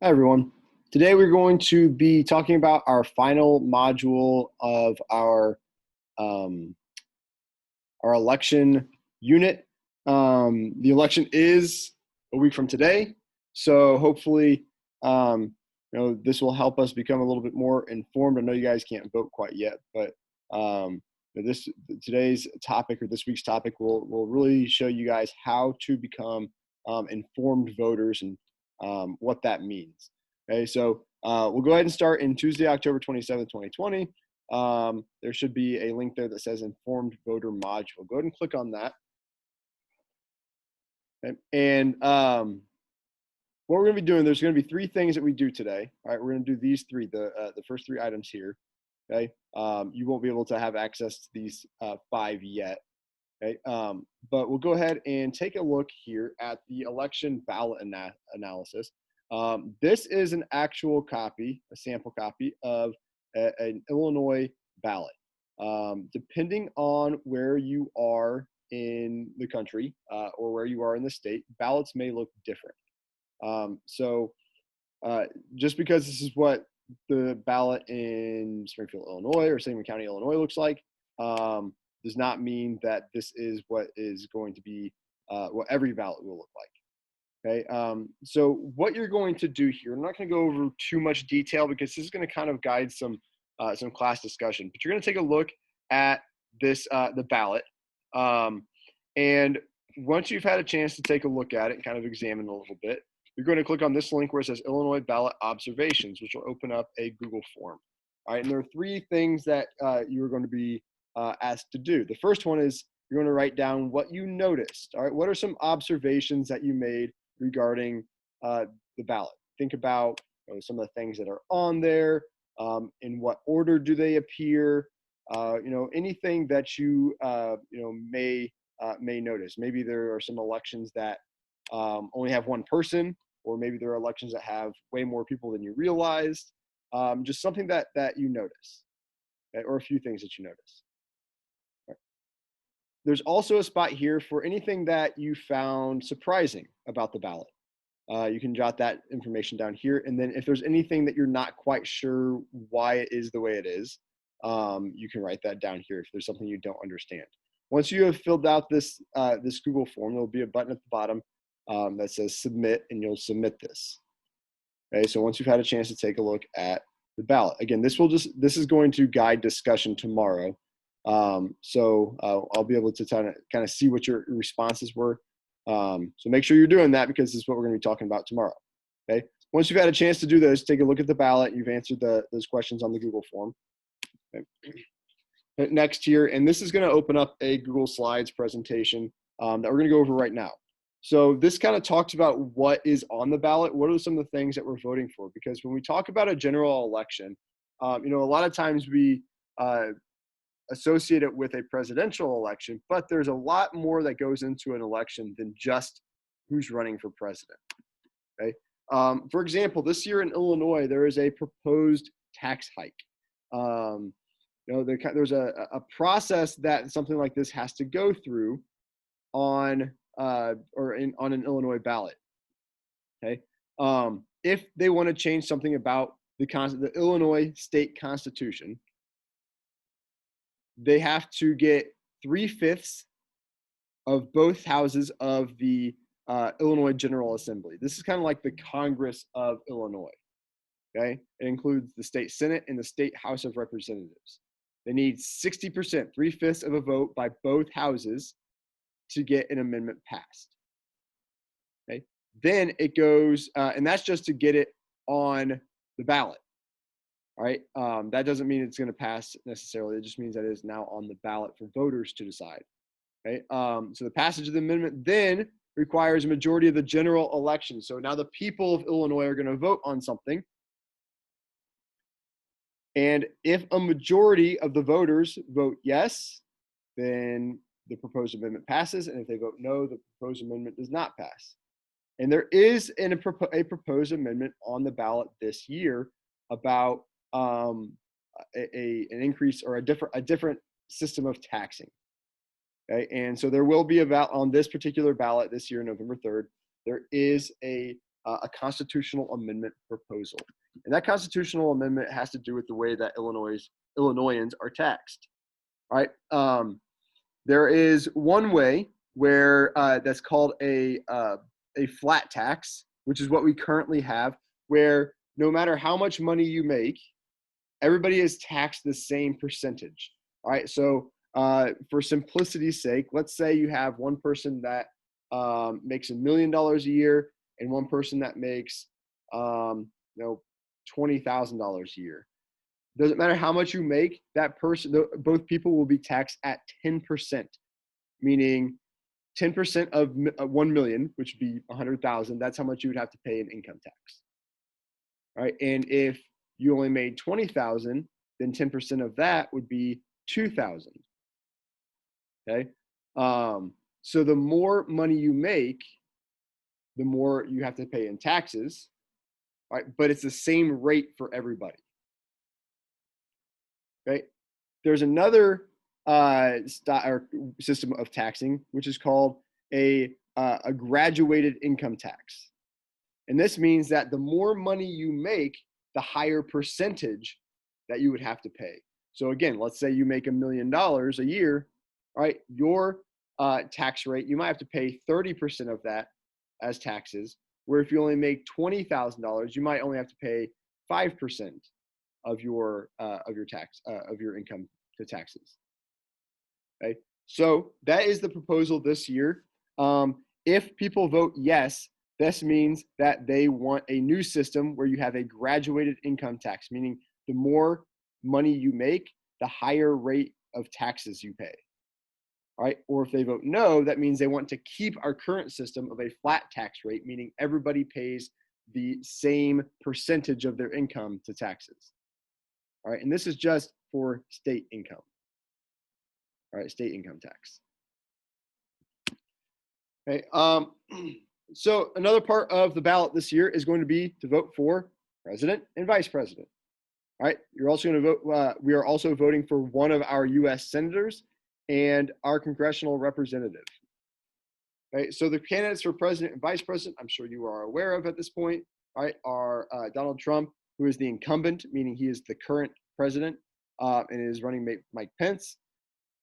Hi, everyone. Today we're going to be talking about our final module of um, our election unit. The election is a week from today, so hopefully, this will help us become a little bit more informed. I know you guys can't vote quite yet, but um, this today's topic or this week's topic will really show you guys how to become informed voters and what that means. Okay, so we'll go ahead and start in Tuesday, October 27th, 2020. There should be a link there that says Informed Voter Module. Go ahead and click on that. Okay. And what we're going to be doing, there's going to be three things that we do today. All right, we're going to do these three, the first three items here. Okay, you won't be able to have access to these five yet. Okay, but we'll go ahead and take a look here at the election ballot analysis. This is an actual copy, a sample copy of an Illinois ballot. Depending on where you are in the country or where you are in the state, ballots may look different. So just because this is what the ballot in Springfield, Illinois or Sangamon County, Illinois looks like, does not mean that this is what is going to be what every ballot will look like. Okay, so what you're going to do here, I'm not going to go over too much detail because this is going to kind of guide some class discussion. But you're going to take a look at this the ballot, and once you've had a chance to take a look at it and kind of examine it a little bit, you're going to click on this link where it says Illinois Ballot Observations, which will open up a Google form. All right, and there are three things that you're going to be asked to do. The first one is you're going to write down what you noticed. All right, what are some observations that you made regarding the ballot? Think about some of the things that are on there. In what order do they appear? Anything that you may notice. Maybe there are some elections that only have one person, or maybe there are elections that have way more people than you realized. Just something that you notice, okay? Or a few things that you notice. Right. There's also a spot here for anything that you found surprising about the ballot. You can jot that information down here. And then if there's anything that you're not quite sure why it is the way it is, you can write that down here if there's something you don't understand. Once you have filled out this Google form, there'll be a button at the bottom that says submit, and you'll submit this. Okay, so once you've had a chance to take a look at the ballot, again, this is going to guide discussion tomorrow. I'll be able to kind of see what your responses were. So make sure you're doing that because this is what we're going to be talking about tomorrow. Okay. Once you've had a chance to do this, take a look at the ballot. You've answered those questions on the Google form. Okay. Next here, and this is going to open up a Google Slides presentation that we're going to go over right now. So this kind of talks about what is on the ballot. What are some of the things that we're voting for? Because when we talk about a general election, a lot of times we associate it with a presidential election, but there's a lot more that goes into an election than just who's running for president. Okay. For example, this year in Illinois, there is a proposed tax hike. There's a process that something like this has to go through on an Illinois ballot. Okay. If they want to change something about the Illinois state constitution, they have to get 3/5 of both houses of the Illinois General Assembly. This is kind of like the Congress of Illinois. Okay. It includes the state Senate and the state House of Representatives. They need 60%, 3/5 of a vote by both houses to get an amendment passed. Okay. Then it goes, and that's just to get it on the ballot. All right. That doesn't mean it's going to pass necessarily. It just means that it is now on the ballot for voters to decide. Okay. So the passage of the amendment then requires a majority of the general election. So now the people of Illinois are going to vote on something. And if a majority of the voters vote yes, then the proposed amendment passes. And if they vote no, the proposed amendment does not pass. And there is a proposed amendment on the ballot this year about an increase or a different system of taxing. Okay, and so there will be on this particular ballot this year, November 3rd, there is a a constitutional amendment proposal. And that constitutional amendment has to do with the way that Illinoisans are taxed. All right. There is one way where that's called a flat tax, which is what we currently have, where no matter how much money you make, everybody is taxed the same percentage. All right. So for simplicity's sake, let's say you have one person that makes $1 million a year and one person that makes $20,000 a year. Doesn't matter how much you make, that person, both people will be taxed at 10%, meaning 10% of 1 million, which would be 100,000. That's how much you would have to pay in income tax. All right. And if you only made 20,000, then 10% of that would be 2,000. Okay. So the more money you make, the more you have to pay in taxes. All right. But it's the same rate for everybody. Okay. There's another system of taxing, which is called a graduated income tax. And this means that the more money you make, the higher percentage that you would have to pay. So again, let's say you make $1 million a year, all right, your tax rate, you might have to pay 30% of that as taxes, where if you only make $20,000, you might only have to pay 5% of your income to taxes. Okay, so that is the proposal this year. If people vote yes, this means that they want a new system where you have a graduated income tax, meaning the more money you make, the higher rate of taxes you pay. All right, or if they vote no, that means they want to keep our current system of a flat tax rate, meaning everybody pays the same percentage of their income to taxes. All right, and this is just for state income. All right, state income tax. Okay, so another part of the ballot this year is going to be to vote for president and vice president. All right, you're also going to vote. We are also voting for one of our U.S. senators and our congressional representative. Okay, so the candidates for president and vice president, I'm sure you are aware of at this point, all right, are Donald Trump, who is the incumbent, meaning he is the current president, and is running mate Mike Pence,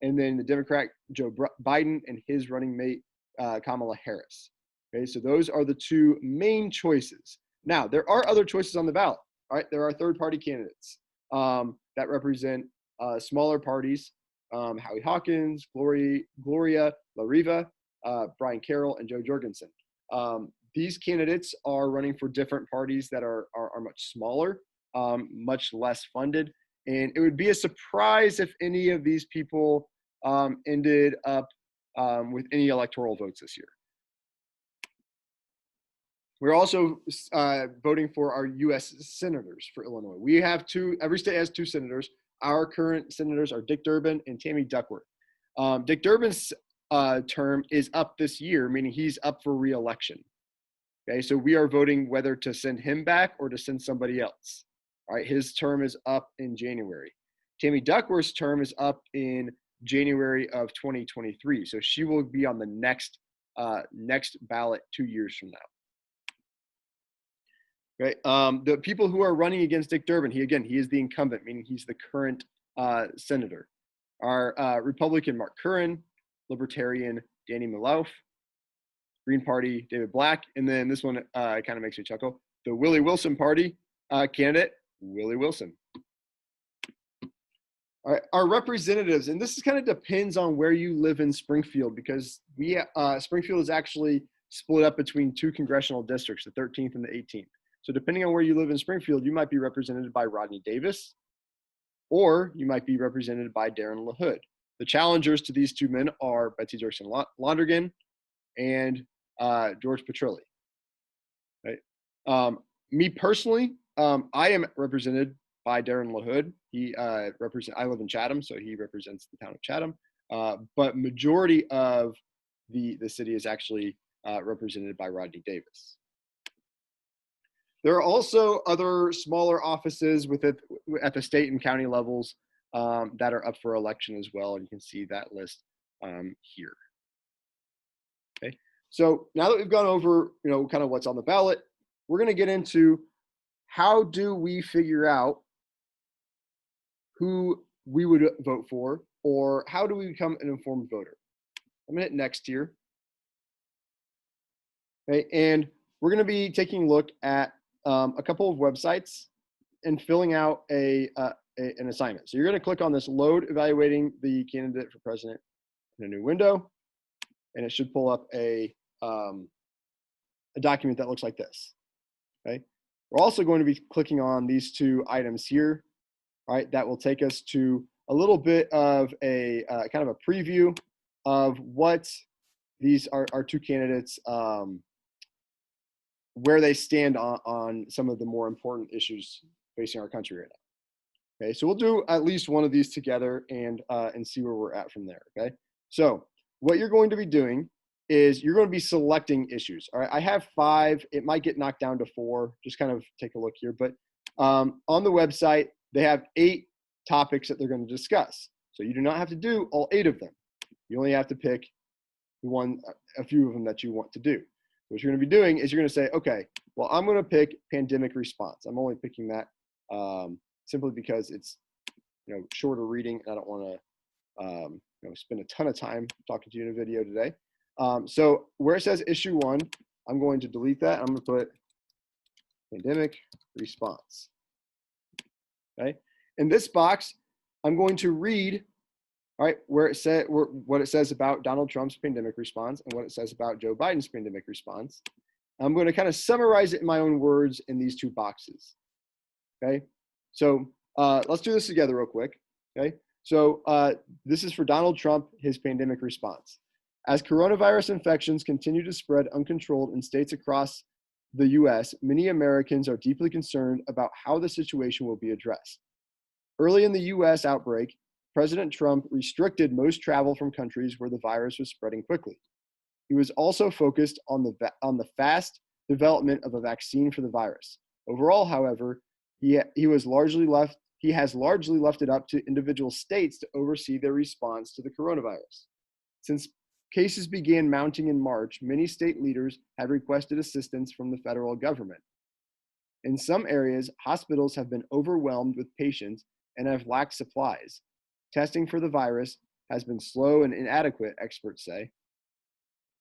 and then the Democrat Joe Biden and his running mate Kamala Harris. Okay, so those are the two main choices. Now, there are other choices on the ballot. All right, there are third-party candidates that represent smaller parties: Howie Hawkins, Gloria La Riva, Brian Carroll, and Joe Jorgensen. These candidates are running for different parties that are much smaller, much less funded, and it would be a surprise if any of these people ended up with any electoral votes this year. We're also voting for our U.S. senators for Illinois. We have two, every state has two senators. Our current senators are Dick Durbin and Tammy Duckworth. Dick Durbin's term is up this year, meaning he's up for re-election. Okay, so we are voting whether to send him back or to send somebody else. All right, his term is up in January. Tammy Duckworth's term is up in January of 2023. So she will be on the next ballot 2 years from now. Okay. The people who are running against Dick Durbin, he is the incumbent, meaning he's the current senator. Are Republican Mark Curran, Libertarian Danny Malouf, Green Party David Black, and then this one kind of makes me chuckle, the Willie Wilson Party candidate Willie Wilson. All right, our representatives, and this kind of depends on where you live in Springfield, because Springfield is actually split up between two congressional districts, the 13th and the 18th. So depending on where you live in Springfield, you might be represented by Rodney Davis, or you might be represented by Darren LaHood. The challengers to these two men are Betsy Dirksen Londrigan and George Petrilli. Right? Me personally, I am represented by Darren LaHood. I live in Chatham, so he represents the town of Chatham. But majority of the city is actually represented by Rodney Davis. There are also other smaller offices at the state and county levels that are up for election as well, and you can see that list here. Okay, so now that we've gone over, kind of what's on the ballot, we're going to get into how do we figure out who we would vote for, or how do we become an informed voter. I'm going to hit next here. Okay, and we're going to be taking a look at a couple of websites and filling out an assignment. So you're going to click on this load evaluating the candidate for president in a new window, and it should pull up a document that looks like this. Okay, we're also going to be clicking on these two items here. All right, that will take us to a little bit of a kind of a preview of what these are our two candidates, where they stand on some of the more important issues facing our country right now. Okay, so we'll do at least one of these together and see where we're at from there. Okay, so what you're going to be doing is you're going to be selecting issues. All right, I have 5. It might get knocked down to 4. Just kind of take a look here, but on the website they have 8 topics that they're going to discuss. So you do not have to do all 8 of them. You only have to pick a few of them that you want to do. What you're going to be doing is you're going to say, okay, well, I'm going to pick pandemic response. I'm only picking that simply because it's shorter reading, and I don't want to spend a ton of time talking to you in a video today. So where it says issue 1, I'm going to delete that. I'm going to put pandemic response. Okay. In this box, I'm going to read, all right, what it says about Donald Trump's pandemic response and what it says about Joe Biden's pandemic response. I'm going to kind of summarize it in my own words in these 2 boxes. Okay. So let's do this together real quick. Okay. So this is for Donald Trump, his pandemic response. As coronavirus infections continue to spread uncontrolled in states across the U.S., many Americans are deeply concerned about how the situation will be addressed. Early in the U.S. outbreak, President Trump restricted most travel from countries where the virus was spreading quickly. He was also focused on the fast development of a vaccine for the virus. Overall, however, he has largely left it up to individual states to oversee their response to the coronavirus. Since cases began mounting in March, many state leaders have requested assistance from the federal government. In some areas, hospitals have been overwhelmed with patients and have lacked supplies. Testing for the virus has been slow and inadequate, experts say.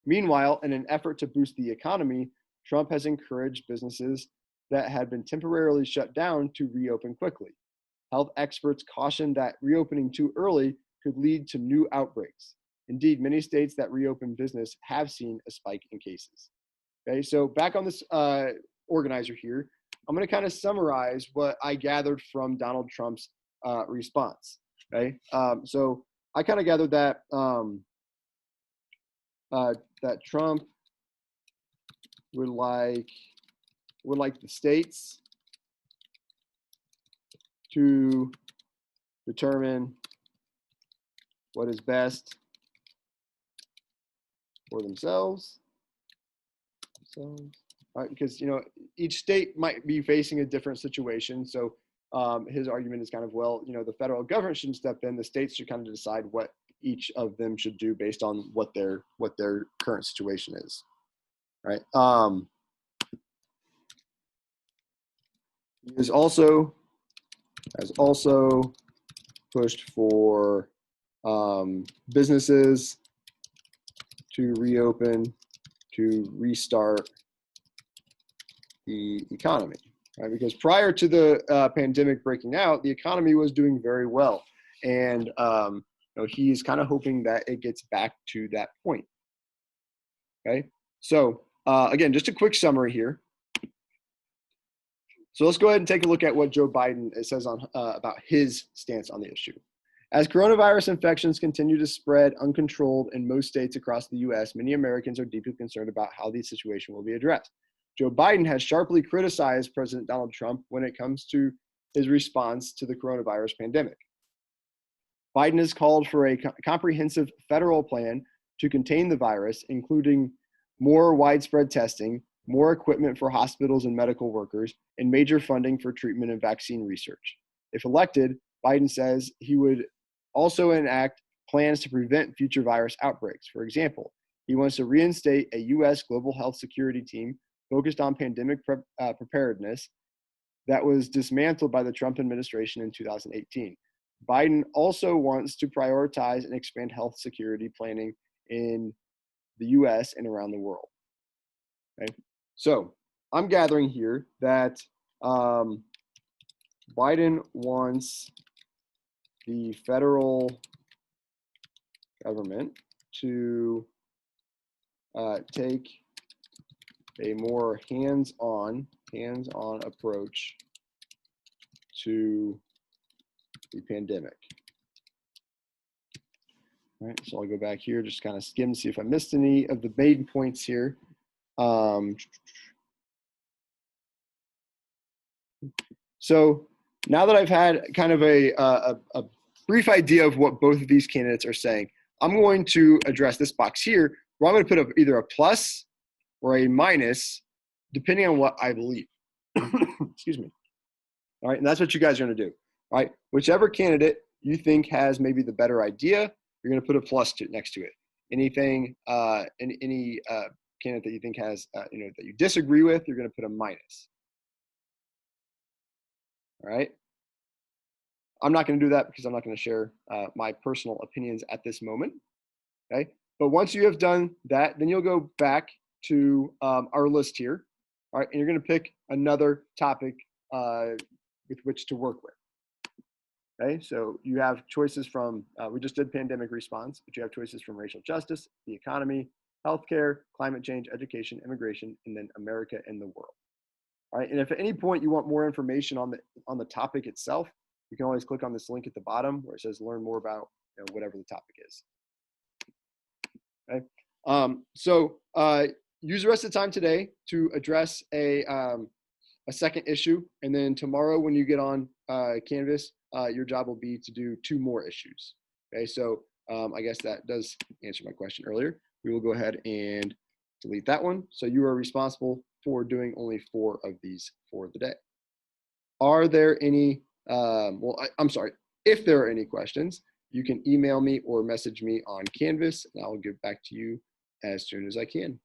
Meanwhile, in an effort to boost the economy, Trump has encouraged businesses that had been temporarily shut down to reopen quickly. Health experts caution that reopening too early could lead to new outbreaks. Indeed, many states that reopen business have seen a spike in cases. Okay, so back on this organizer here, I'm going to kind of summarize what I gathered from Donald Trump's response. Okay, so I kind of gathered that that Trump would like the states to determine what is best for themselves. Because each state might be facing a different situation. So his argument is kind of, well, the federal government shouldn't step in. The states should kind of decide what each of them should do based on what their current situation is. Right. He has also pushed for businesses to reopen, to restart the economy, right? Because prior to the pandemic breaking out, the economy was doing very well, and he's kind of hoping that it gets back to that point. Okay, so again, just a quick summary here. So let's go ahead and take a look at what Joe Biden says on about his stance on the issue. As coronavirus infections continue to spread uncontrolled in most states across the U.S., many Americans are deeply concerned about how the situation will be addressed. Joe Biden has sharply criticized President Donald Trump when it comes to his response to the coronavirus pandemic. Biden has called for a comprehensive federal plan to contain the virus, including more widespread testing, more equipment for hospitals and medical workers, and major funding for treatment and vaccine research. If elected, Biden says he would also enact plans to prevent future virus outbreaks. For example, he wants to reinstate a U.S. global health security team focused on pandemic preparedness that was dismantled by the Trump administration in 2018. Biden also wants to prioritize and expand health security planning in the US and around the world. Okay? So I'm gathering here that Biden wants the federal government to take a more hands-on approach to the pandemic. All right, so I'll go back here, just kind of skim, see if I missed any of the main points here. So now that I've had kind of a brief idea of what both of these candidates are saying, I'm going to address this box here, where I'm going to put either a plus or a minus, depending on what I believe. Excuse me. All right, and that's what you guys are going to do. All right, whichever candidate you think has maybe the better idea, you're going to put a plus next to it. Anything, any candidate that you think has, that you disagree with, you're going to put a minus. All right. I'm not going to do that because I'm not going to share my personal opinions at this moment. Okay. But once you have done that, then you'll go back to our list here. All right. And you're going to pick another topic with which to work with. Okay. So you have choices from, we just did pandemic response, but you have choices from racial justice, the economy, healthcare, climate change, education, immigration, and then America and the world. All right. And if at any point you want more information on the topic itself, you can always click on this link at the bottom where it says learn more about whatever the topic is. Okay. So use the rest of the time today to address a second issue, and then tomorrow when you get on Canvas, your job will be to do 2 more issues. Okay. So I guess that does answer my question earlier. We will go ahead and delete that one. So you are responsible for doing only 4 of these for the day. Are there any, I'm sorry, if there are any questions, you can email me or message me on Canvas, and I'll get back to you as soon as I can.